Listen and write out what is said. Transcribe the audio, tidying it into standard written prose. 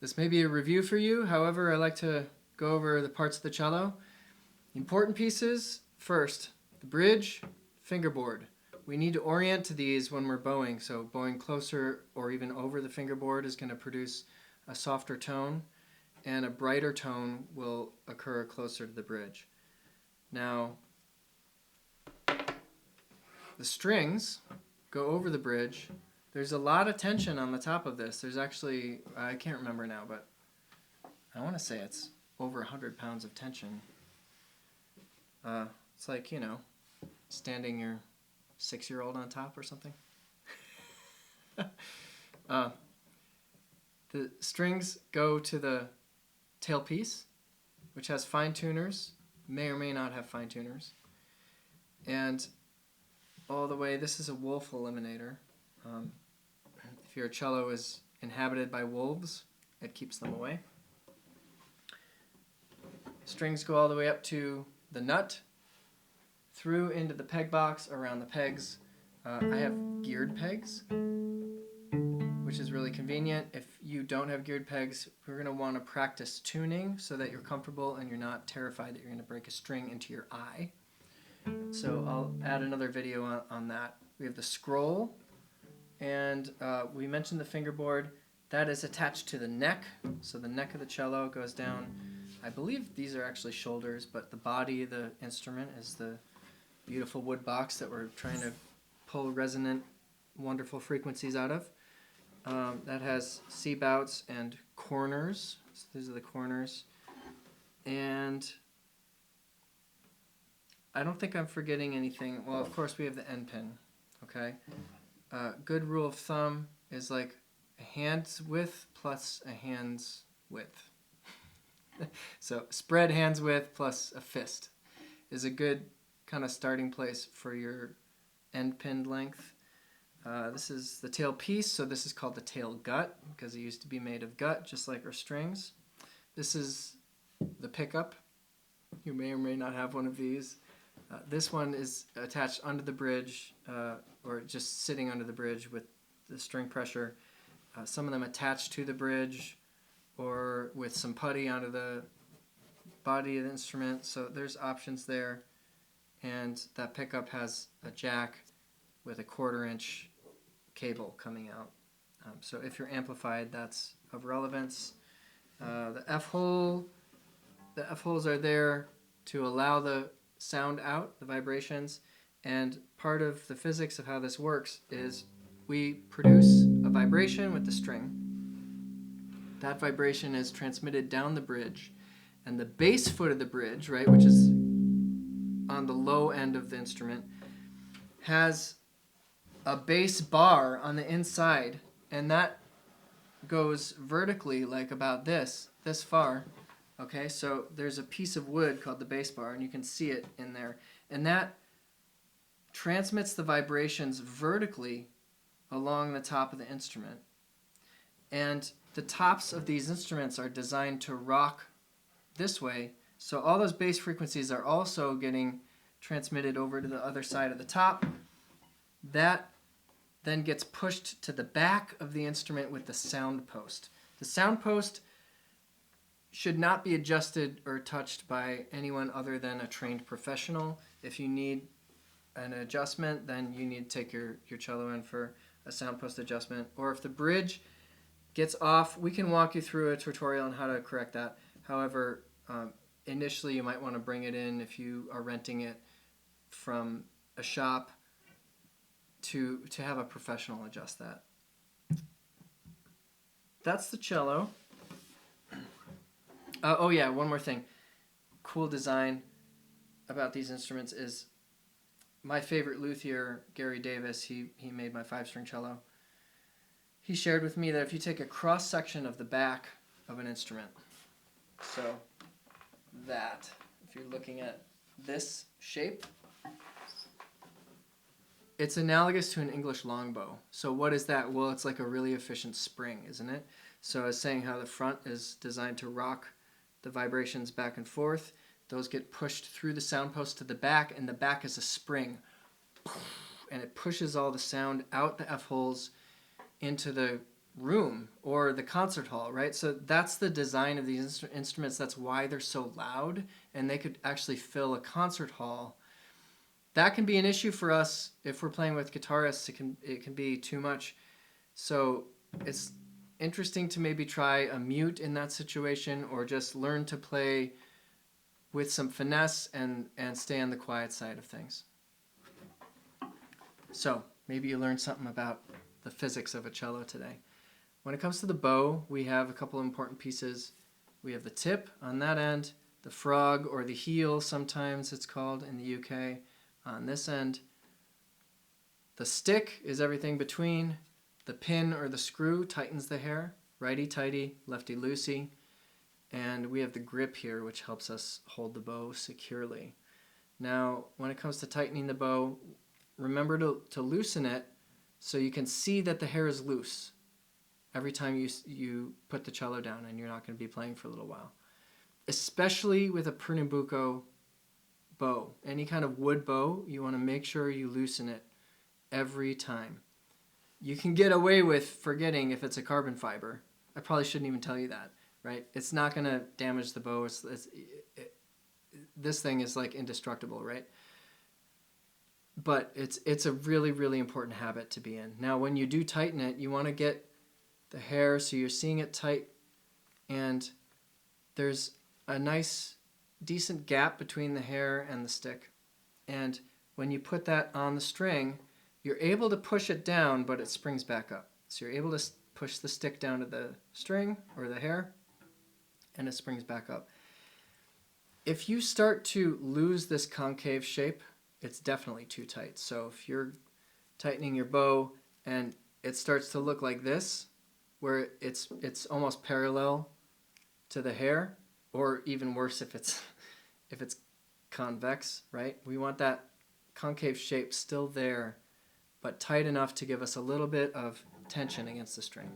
This may be a review for you. However, I like to go over the parts of the cello. Important pieces, first, the bridge, fingerboard. We need to orient to these when we're bowing. So bowing closer or even over the fingerboard is going to produce a softer tone, and a brighter tone will occur closer to the bridge. Now, the strings go over the bridge. There's a lot of tension on the top of this. There's actually, I can't remember now, but I want to say it's over 100 pounds of tension. It's like, you know, standing your 6-year-old on top or something. The strings go to the tailpiece, which has fine tuners, may or may not have fine tuners. And all the way, this is a wolf eliminator. If your cello is inhabited by wolves, it keeps them away. Strings go all the way up to the nut, through into the peg box, around the pegs. I have geared pegs, which is really convenient. If you don't have geared pegs, we're going to want to practice tuning so that you're comfortable and you're not terrified that you're going to break a string into your eye. So I'll add another video on that. We have the scroll, and we mentioned the fingerboard. That is attached to the neck, so the neck of the cello goes down. I believe these are actually shoulders, but the body of the instrument is the beautiful wood box that we're trying to pull resonant, wonderful frequencies out of. That has C-bouts and corners. So these are the corners. And I don't think I'm forgetting anything. Well, of course, we have the end pin. Okay. Good rule of thumb is like a hand's width plus a hand's width. So spread hand's width plus a fist is a good kind of starting place for your end pin length. This is the tail piece, so this is called the tail gut because it used to be made of gut, just like our strings. This is the pickup. You may or may not have one of these. This one is attached under the bridge, or just sitting under the bridge with the string pressure. Some of them attached to the bridge or with some putty onto the body of the instrument. So there's options there. And that pickup has a jack with a 1/4-inch cable coming out. So if you're amplified, that's of relevance. The F-holes are there to allow the sound out, the vibrations, and part of the physics of how this works is we produce a vibration with the string. That vibration is transmitted down the bridge, and the bass foot of the bridge, right, which is on the low end of the instrument, has a bass bar on the inside, and that goes vertically like about this far. Okay, so there's a piece of wood called the bass bar, and you can see it in there. And that transmits the vibrations vertically along the top of the instrument. And the tops of these instruments are designed to rock this way, so all those bass frequencies are also getting transmitted over to the other side of the top. That then gets pushed to the back of the instrument with the sound post. The sound post should not be adjusted or touched by anyone other than a trained professional. If you need an adjustment, then you need to take your cello in for a sound post adjustment. Or if the bridge gets off, we can walk you through a tutorial on how to correct that. However, initially you might want to bring it in if you are renting it from a shop to have a professional adjust that. That's the cello. Oh yeah, one more thing. Cool design about these instruments is my favorite luthier, Gary Davis, he made my 5-string cello. He shared with me that if you take a cross-section of the back of an instrument, so that, if you're looking at this shape, it's analogous to an English longbow. So what is that? Well, it's like a really efficient spring, isn't it? So I was saying how the front is designed to rock the vibrations back and forth. Those get pushed through the sound post to the back, and the back is a spring. And it pushes all the sound out the F-holes into the room or the concert hall, right? So that's the design of these instruments. That's why they're so loud, and they could actually fill a concert hall. That can be an issue for us if we're playing with guitarists. It can be too much. So it's interesting to maybe try a mute in that situation, or just learn to play with some finesse and stay on the quiet side of things. So maybe you learned something about the physics of a cello today. When it comes to the bow, we have a couple of important pieces. We have the tip on that end, the frog or the heel, sometimes it's called in the UK, on this end. The stick is everything between. The pin or the screw tightens the hair, righty-tighty, lefty-loosey. And we have the grip here, which helps us hold the bow securely. Now, when it comes to tightening the bow, remember to loosen it so you can see that the hair is loose every time you put the cello down, and you're not going to be playing for a little while. Especially with a Pernambuco bow. Any kind of wood bow, you want to make sure you loosen it every time. You can get away with forgetting if it's a carbon fiber. I probably shouldn't even tell you that, right? It's not going to damage the bow. This thing is like indestructible, right? But it's a really, really important habit to be in. Now, when you do tighten it, you want to get the hair so you're seeing it tight, and there's a nice, decent gap between the hair and the stick. And when you put that on the string, you're able to push it down, but it springs back up. So you're able to push the stick down to the string or the hair, and it springs back up. If you start to lose this concave shape, it's definitely too tight. So if you're tightening your bow and it starts to look like this, where it's almost parallel to the hair, or even worse if it's convex, right? We want that concave shape still there, but tight enough to give us a little bit of tension against the string.